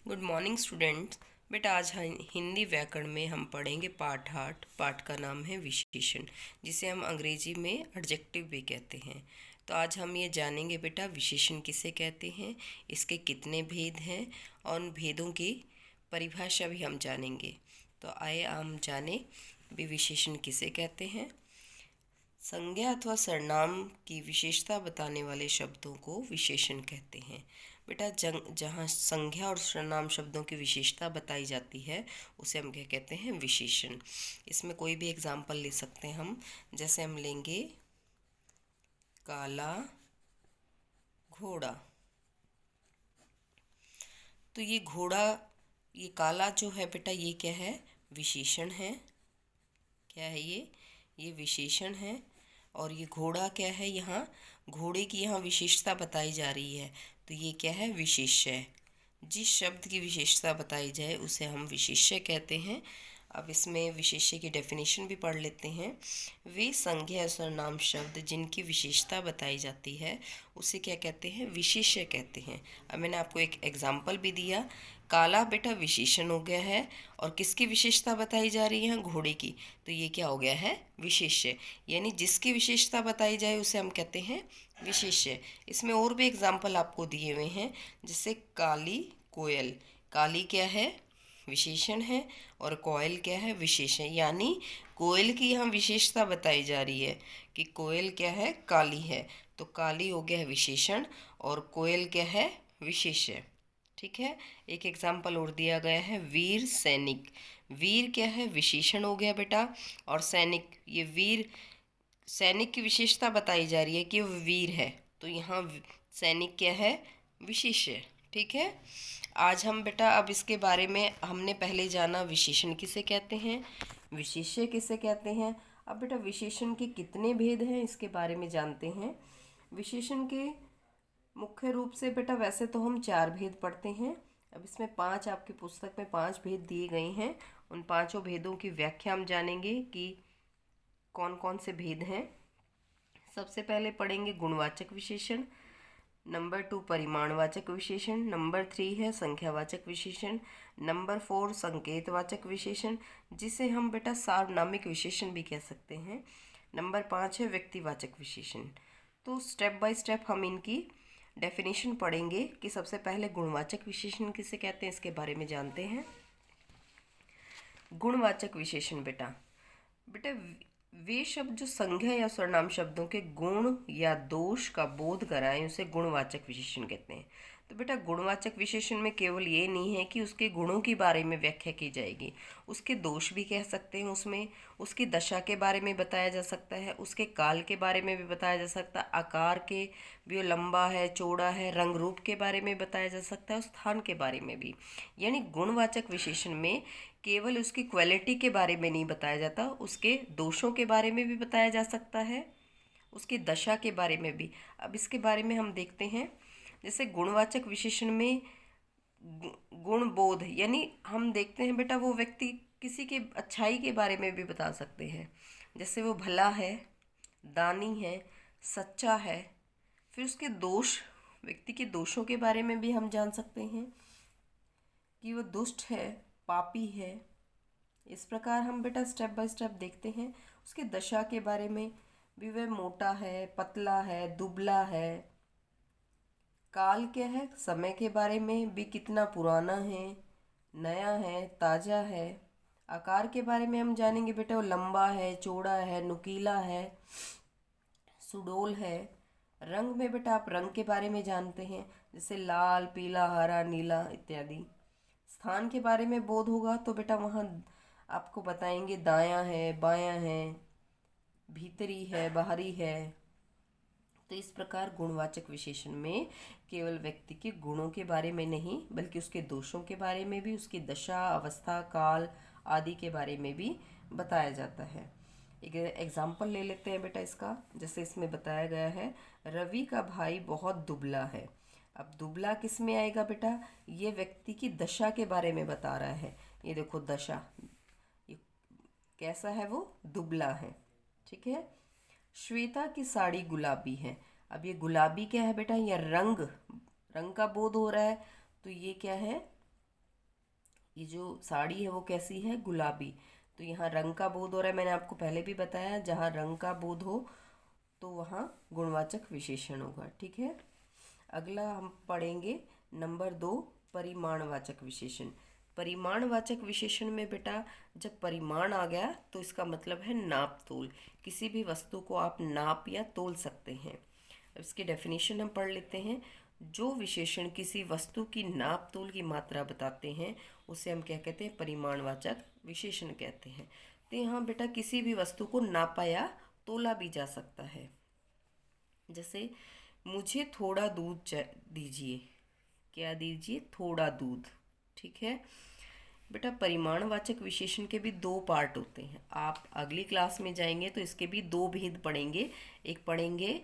Good morning students. बेटा आज हिंदी व्याकरण में हम पढ़ेंगे पाठ 8। पाठ का नाम है विशेषण, जिसे हम अंग्रेजी में एडजेक्टिव भी कहते हैं। तो आज हम ये जानेंगे बेटा विशेषण किसे कहते हैं, इसके कितने भेद हैं और उन भेदों की परिभाषा भी हम जानेंगे। तो आइए हम जाने भी विशेषण किसे कहते हैं। संज्ञा अथवा सर्वनाम की विशेषता बताने वाले शब्दों को विशेषण कहते हैं। बेटा जहाँ संज्ञा और सर्वनाम शब्दों की विशेषता बताई जाती है उसे हम क्या कहते हैं, विशेषण। इसमें कोई भी एग्जाम्पल ले सकते हैं हम, जैसे हम लेंगे काला घोड़ा। तो ये घोड़ा, ये काला जो है बेटा, ये क्या है, विशेषण है। क्या है ये विशेषण है। और ये घोड़ा क्या है, यहाँ घोड़े की यहाँ विशेषता बताई जा रही है, तो ये क्या है, विशेष्य। जिस शब्द की विशेषता बताई जाए उसे हम विशेष्य कहते हैं। अब इसमें विशेष्य की डेफिनेशन भी पढ़ लेते हैं। वे संज्ञा या सर्वनाम शब्द जिनकी विशेषता बताई जाती है उसे क्या कहते हैं, विशेष्य कहते हैं। अब मैंने आपको एक एग्जाम्पल भी दिया। काला बेटा विशेषण हो गया है, और किसकी विशेषता बताई जा रही है, घोड़े की, तो ये क्या हो गया है, विशेष्य। यानी जिसकी विशेषता बताई जाए उसे हम कहते हैं विशेष्य। इसमें और भी एग्जाम्पल आपको दिए हुए हैं, जैसे काली कोयल। काली क्या है, विशेषण है, और कोयल क्या है, विशेषण। यानी कोयल की यहाँ विशेषता बताई जा रही है कि कोयल क्या है, काली है। तो काली हो गया है विशेषण, और कोयल क्या है, विशेष्य। ठीक है। एक एग्जाम्पल और दिया गया है, वीर सैनिक। वीर क्या है, विशेषण हो गया बेटा, और सैनिक, ये वीर सैनिक की विशेषता बताई जा रही है कि वो वीर है, तो यहाँ सैनिक क्या है, विशेष्य। ठीक है। आज हम बेटा अब इसके बारे में हमने पहले जाना विशेषण किसे कहते हैं, विशेष्य किसे कहते हैं। अब बेटा विशेषण के कितने भेद हैं इसके बारे में जानते हैं। विशेषण के मुख्य रूप से बेटा वैसे तो हम 4 भेद पढ़ते हैं। अब इसमें 5, आपकी पुस्तक में 5 भेद दिए गए हैं। उन पांचों भेदों की व्याख्या हम जानेंगे कि कौन कौन से भेद हैं। सबसे पहले पढ़ेंगे गुणवाचक विशेषण, नंबर 2 परिमाणवाचक विशेषण, नंबर 3 है संख्यावाचक विशेषण, नंबर 4 संकेतवाचक विशेषण, जिसे हम बेटा सार्वनामिक विशेषण भी कह सकते हैं, नंबर 5 है व्यक्तिवाचक विशेषण। तो स्टेप बाय स्टेप हम इनकी डेफिनेशन पढ़ेंगे कि सबसे पहले गुणवाचक विशेषण किसे कहते हैं इसके बारे में जानते हैं। गुणवाचक विशेषण बेटा बेटा वे शब्द जो संज्ञा या सर्वनाम शब्दों के गुण या दोष का बोध कराएं उसे गुणवाचक विशेषण कहते हैं। तो बेटा गुणवाचक विशेषण में केवल ये नहीं है कि उसके गुणों के बारे में व्याख्या की जाएगी, उसके दोष भी कह सकते हैं, उसमें उसकी दशा के बारे में बताया जा सकता है, उसके काल के बारे में भी बताया जा सकता है, आकार के भी, वो लंबा है चौड़ा है, रंग रूप के बारे में बताया जा सकता है, और स्थान के बारे में भी। यानी गुणवाचक विशेषण में केवल उसकी क्वालिटी के बारे में नहीं बताया जाता, उसके दोषों के बारे में भी बताया जा सकता है, उसकी दशा के बारे में भी। अब इसके बारे में हम देखते हैं। जैसे गुणवाचक विशेषण में गुण बोध, यानी हम देखते हैं बेटा वो व्यक्ति किसी के अच्छाई के बारे में भी बता सकते हैं, जैसे वो भला है, दानी है, सच्चा है। फिर उसके दोष, व्यक्ति के दोषों के बारे में भी हम जान सकते हैं कि वो दुष्ट है, पापी है। इस प्रकार हम बेटा स्टेप बाय स्टेप देखते हैं। उसके दशा के बारे में भी, वह मोटा है, पतला है, दुबला है। काल क्या है, समय के बारे में भी, कितना पुराना है, नया है, ताज़ा है। आकार के बारे में हम जानेंगे बेटा, वो लंबा है, चौड़ा है, नुकीला है, सुडौल है। रंग में बेटा आप रंग के बारे में जानते हैं, जैसे लाल, पीला, हरा, नीला इत्यादि। स्थान के बारे में बोध होगा तो बेटा वहाँ आपको बताएंगे दायां है, बायां है, भीतरी है, बाहरी है। तो इस प्रकार गुणवाचक विशेषण में केवल व्यक्ति के गुणों के बारे में नहीं बल्कि उसके दोषों के बारे में भी, उसकी दशा, अवस्था, काल आदि के बारे में भी बताया जाता है। एक एग्जाम्पल ले लेते हैं बेटा इसका। जैसे इसमें बताया गया है, रवि का भाई बहुत दुबला है। अब दुबला किस में आएगा बेटा, ये व्यक्ति की दशा के बारे में बता रहा है। ये देखो दशा, ये कैसा है, वो दुबला है। ठीक है। श्वेता की साड़ी गुलाबी है। अब ये गुलाबी क्या है बेटा, ये रंग, रंग का बोध हो रहा है, तो ये क्या है, ये जो साड़ी है वो कैसी है, गुलाबी। तो यहाँ रंग का बोध हो रहा है, मैंने आपको पहले भी बताया, जहाँ रंग का बोध हो तो वहाँ गुणवाचक विशेषण होगा। ठीक है। अगला हम पढ़ेंगे नंबर 2, परिमाणवाचक विशेषण। परिमाणवाचक विशेषण में बेटा जब परिमाण आ गया तो इसका मतलब है नाप तोल। किसी भी वस्तु को आप नाप या तोल सकते हैं। अब इसकी डेफिनेशन हम पढ़ लेते हैं। जो विशेषण किसी वस्तु की नाप तोल की मात्रा बताते हैं उसे हम क्या कहते हैं, परिमाणवाचक विशेषण कहते हैं। तो यहाँ बेटा किसी भी वस्तु को नापा या तोला भी जा सकता है। जैसे मुझे थोड़ा दूध दीजिए, क्या दीजिए, थोड़ा दूध। ठीक है बेटा। परिमाणवाचक विशेषण के भी 2 पार्ट होते हैं। आप अगली क्लास में जाएंगे तो इसके भी 2 भेद पढ़ेंगे। एक पढ़ेंगे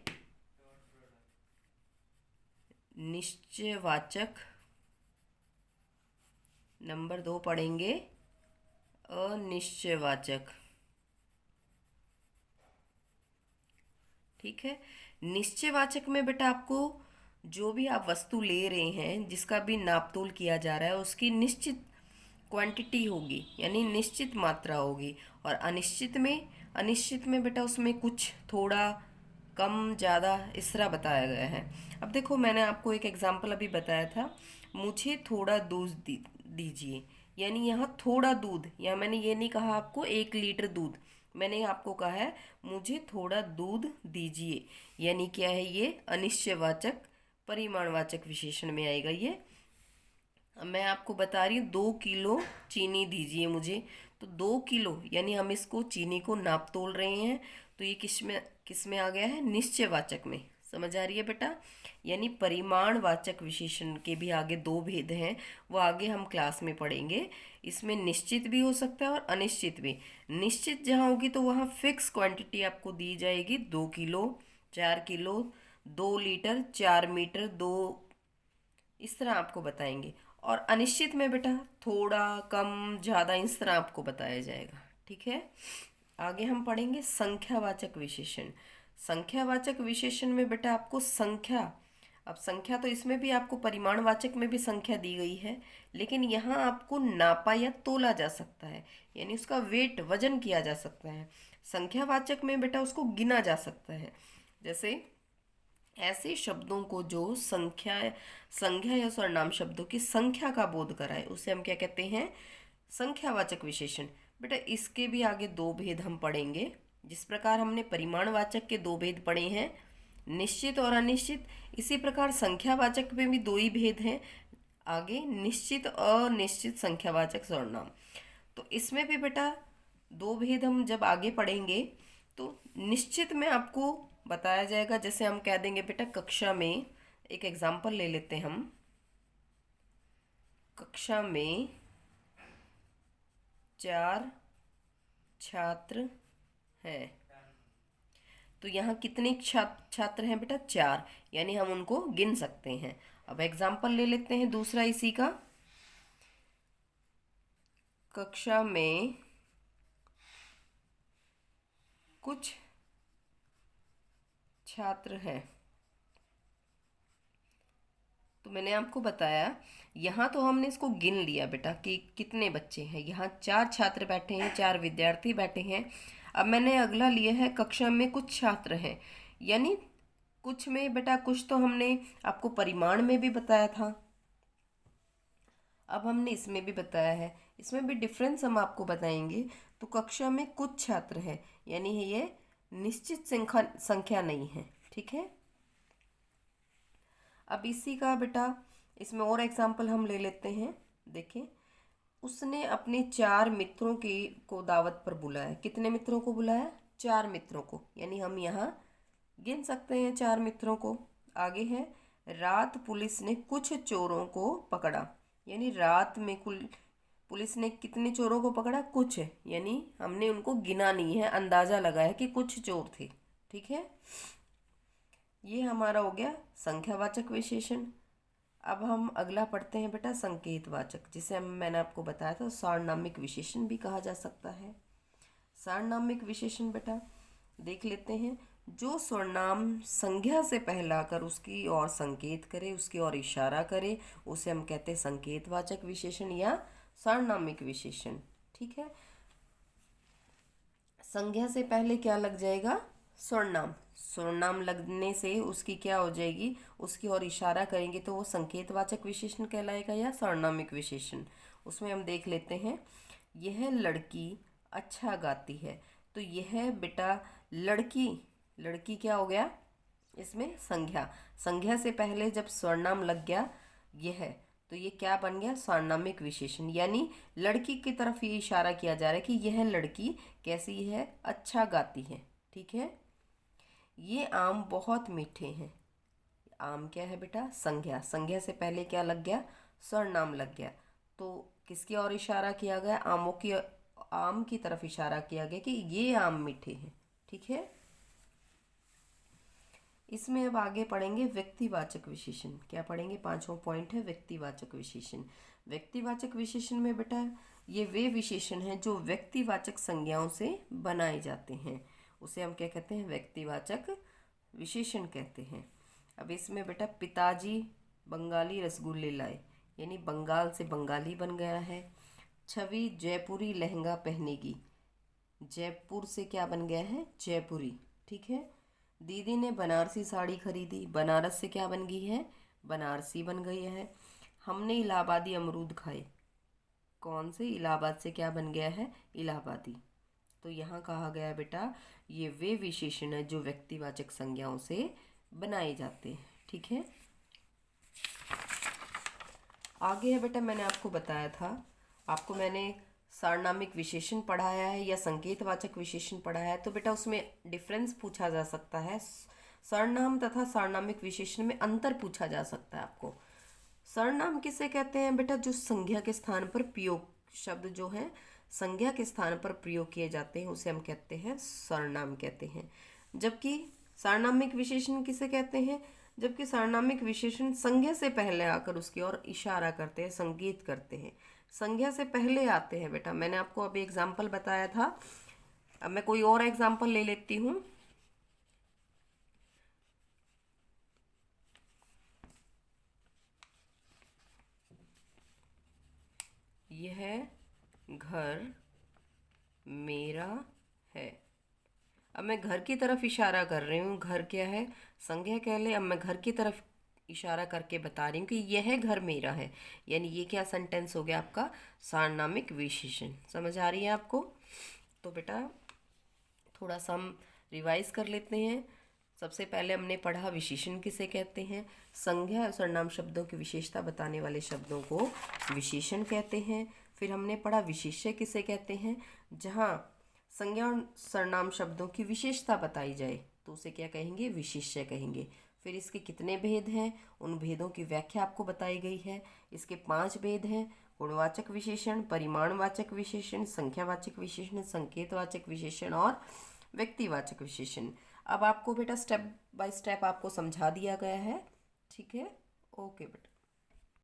निश्चयवाचक, नंबर 2 पढ़ेंगे अनिश्चयवाचक। ठीक है। निश्चयवाचक में बेटा आपको जो भी आप वस्तु ले रहे हैं, जिसका भी नापतोल किया जा रहा है, उसकी निश्चित क्वांटिटी होगी, यानी निश्चित मात्रा होगी। और अनिश्चित में बेटा उसमें कुछ थोड़ा कम ज़्यादा इस तरह बताया गया है। अब देखो मैंने आपको एक एग्जाम्पल अभी बताया था, मुझे थोड़ा दूध दीजिए, यानी यहाँ थोड़ा दूध, या मैंने ये नहीं कहा आपको 1 लीटर दूध, मैंने आपको कहा है मुझे थोड़ा दूध दीजिए, यानी क्या है, ये अनिश्चयवाचक परिमाणवाचक विशेषण में आएगा ये। मैं आपको बता रही हूँ 2 किलो चीनी दीजिए मुझे, तो 2 किलो यानी हम इसको चीनी को नाप तोल रहे हैं, तो ये किस में आ गया है, निश्चयवाचक में। समझ आ रही है बेटा। यानी परिमाणवाचक विशेषण के भी आगे 2 भेद हैं, वो आगे हम क्लास में पढ़ेंगे। इसमें निश्चित भी हो सकता है और अनिश्चित भी। निश्चित जहाँ होगी तो वहाँ फिक्स क्वांटिटी आपको दी जाएगी, 2 किलो, 4 किलो, 2 लीटर, 4 मीटर, 2, इस तरह आपको बताएंगे। और अनिश्चित में बेटा थोड़ा कम ज़्यादा इस तरह आपको बताया जाएगा। ठीक है। आगे हम पढ़ेंगे संख्यावाचक विशेषण। संख्यावाचक विशेषण में बेटा आपको संख्या, अब संख्या तो इसमें भी आपको परिमाणवाचक में भी संख्या दी गई है, लेकिन यहाँ आपको नापा या तोला जा सकता है, यानी उसका वेट, वजन किया जा सकता है। संख्यावाचक में बेटा उसको गिना जा सकता है। जैसे ऐसे शब्दों को जो संख्या या सर्वनाम शब्दों की संख्या का बोध कराए उसे हम क्या कहते हैं, संख्यावाचक विशेषण। बेटा इसके भी आगे 2 भेद हम पढ़ेंगे। जिस प्रकार हमने परिमाणवाचक के 2 भेद पढ़े हैं, निश्चित और अनिश्चित, इसी प्रकार संख्यावाचक में भी 2 ही भेद हैं आगे, निश्चित अनिश्चित संख्यावाचक सर्वनाम। तो इसमें भी बेटा 2 भेद हम जब आगे पढ़ेंगे तो निश्चित में आपको बताया जाएगा। जैसे हम कह देंगे बेटा कक्षा में, एक एग्जाम्पल ले लेते हैं हम, कक्षा में 4 छात्र हैं, तो यहाँ कितने छात्र हैं बेटा, 4, यानी हम उनको गिन सकते हैं। अब एग्जाम्पल ले लेते हैं दूसरा इसी का, कक्षा में कुछ छात्र हैं। तो मैंने आपको बताया यहाँ तो हमने इसको गिन लिया बेटा कि कितने बच्चे हैं, यहाँ 4 छात्र बैठे हैं, 4 विद्यार्थी बैठे हैं। अब मैंने अगला लिया है कक्षा में कुछ छात्र हैं, यानी कुछ में बेटा कुछ तो हमने आपको परिमाण में भी बताया था, अब हमने इसमें भी बताया है, इसमें भी डिफरेंस हम आपको बताएंगे। तो कक्षा में कुछ छात्र हैं, यानी ये निश्चित संख्या नहीं है। ठीक है। अब इसी का बेटा इसमें और एग्जाम्पल हम ले लेते हैं। देखें, उसने अपने 4 मित्रों को दावत पर बुलाया। कितने मित्रों को बुलाया, 4 मित्रों को, यानी हम यहाँ गिन सकते हैं 4 मित्रों को। आगे है, रात पुलिस ने कुछ चोरों को पकड़ा, यानी रात में पुलिस ने कितने चोरों को पकड़ा, कुछ, यानी हमने उनको गिना नहीं है, अंदाज़ा लगाया कि कुछ चोर थे। ठीक है। ये हमारा हो गया संख्यावाचक विशेषण। अब हम अगला पढ़ते हैं बेटा संकेतवाचक, जिसे मैंने आपको बताया था सार्वनामिक विशेषण भी कहा जा सकता है। सार्वनामिक विशेषण बेटा देख लेते हैं, जो सर्वनाम संज्ञा से पहला आकर उसकी ओर संकेत करे, उसकी ओर इशारा करे, उसे हम कहते हैं संकेतवाचक विशेषण या सार्वनामिक विशेषण। ठीक है, संज्ञा से पहले क्या लग जाएगा? स्वर्णाम। स्वर्णाम लगने से उसकी क्या हो जाएगी? उसकी ओर इशारा करेंगे तो वो संकेतवाचक विशेषण कहलाएगा या सार्वनामिक विशेषण। उसमें हम देख लेते हैं, यह लड़की अच्छा गाती है। तो यह बेटा लड़की, लड़की क्या हो गया इसमें? संज्ञा। संज्ञा से पहले जब स्वर्णाम लग गया यह, तो ये क्या बन गया? सार्वनामिक विशेषण। यानी लड़की की तरफ ये इशारा किया जा रहा है कि यह लड़की कैसी है? अच्छा गाती है। ठीक है, ये आम बहुत मीठे हैं। आम क्या है बेटा? संज्ञा। संज्ञा से पहले क्या लग गया? सर्वनाम लग गया। तो किसकी ओर इशारा किया गया? आमों की, आम की तरफ इशारा किया गया कि ये आम मीठे हैं। ठीक है, इसमें अब आगे पढ़ेंगे व्यक्तिवाचक विशेषण। क्या पढ़ेंगे? पांचवा पॉइंट है व्यक्तिवाचक विशेषण। व्यक्तिवाचक विशेषण में बेटा ये वे विशेषण हैं जो व्यक्तिवाचक संज्ञाओं से बनाए जाते हैं, उसे हम क्या कहते हैं? व्यक्तिवाचक विशेषण कहते हैं। अब इसमें बेटा पिताजी बंगाली रसगुल्ले लाए, यानी बंगाल से बंगाली बन गया है। छवि जयपुरी लहंगा पहनेगी, जयपुर से क्या बन गया है? जयपुरी। ठीक है, दीदी ने बनारसी साड़ी खरीदी, बनारस से क्या बन गई है? बनारसी बन गई है। हमने इलाहाबादी अमरूद खाए, कौन से? इलाहाबाद से क्या बन गया है? इलाहाबादी। तो यहाँ कहा गया है बेटा ये वे विशेषण है जो व्यक्तिवाचक संज्ञाओं से बनाए जाते हैं। ठीक है, आगे है बेटा, मैंने आपको बताया था, आपको मैंने सार्वनामिक विशेषण पढ़ाया है या संकेतवाचक विशेषण पढ़ाया है, तो बेटा उसमें डिफरेंस पूछा जा सकता है। सर्वनाम तथा सार्वनामिक विशेषण में अंतर पूछा जा सकता है आपको। सर्वनाम किसे कहते हैं बेटा? जो संज्ञा के स्थान पर प्रयोग, शब्द जो है संज्ञा के स्थान पर प्रयोग किए जाते हैं उसे हम कहते हैं सर्वनाम कहते हैं। जबकि सार्वनामिक विशेषण किसे कहते हैं? जबकि सार्वनामिक विशेषण संज्ञा से पहले आकर उसकी ओर इशारा करते हैं, संकेत करते हैं, संज्ञा से पहले आते हैं बेटा। मैंने आपको अभी एग्जाम्पल बताया था, अब मैं कोई और एग्जाम्पल ले लेती हूँ। यह घर मेरा है। अब मैं घर की तरफ इशारा कर रही हूँ, घर क्या है? संज्ञा कह ले। अब मैं घर की तरफ इशारा करके बता रही हूँ कि यह घर मेरा है, यानी ये क्या सेंटेंस हो गया आपका? सार्वनामिक विशेषण। समझ आ रही है आपको? तो बेटा थोड़ा सा हम रिवाइज कर लेते हैं। सबसे पहले हमने पढ़ा विशेषण किसे कहते हैं। संज्ञा और सर्वनाम शब्दों की विशेषता बताने वाले शब्दों को विशेषण कहते हैं। फिर हमने पढ़ा विशेष्य किसे कहते हैं, जहाँ संज्ञा और सर्वनाम शब्दों की विशेषता बताई जाए तो उसे क्या कहेंगे? विशेष्य कहेंगे। फिर इसके कितने भेद हैं, उन भेदों की व्याख्या आपको बताई गई है। इसके 5 भेद हैं: गुणवाचक विशेषण, परिमाणवाचक विशेषण, संख्यावाचक विशेषण, संकेतवाचक विशेषण और व्यक्तिवाचक विशेषण। अब आपको बेटा स्टेप बाय स्टेप आपको समझा दिया गया है। ठीक है, ओके बेटा।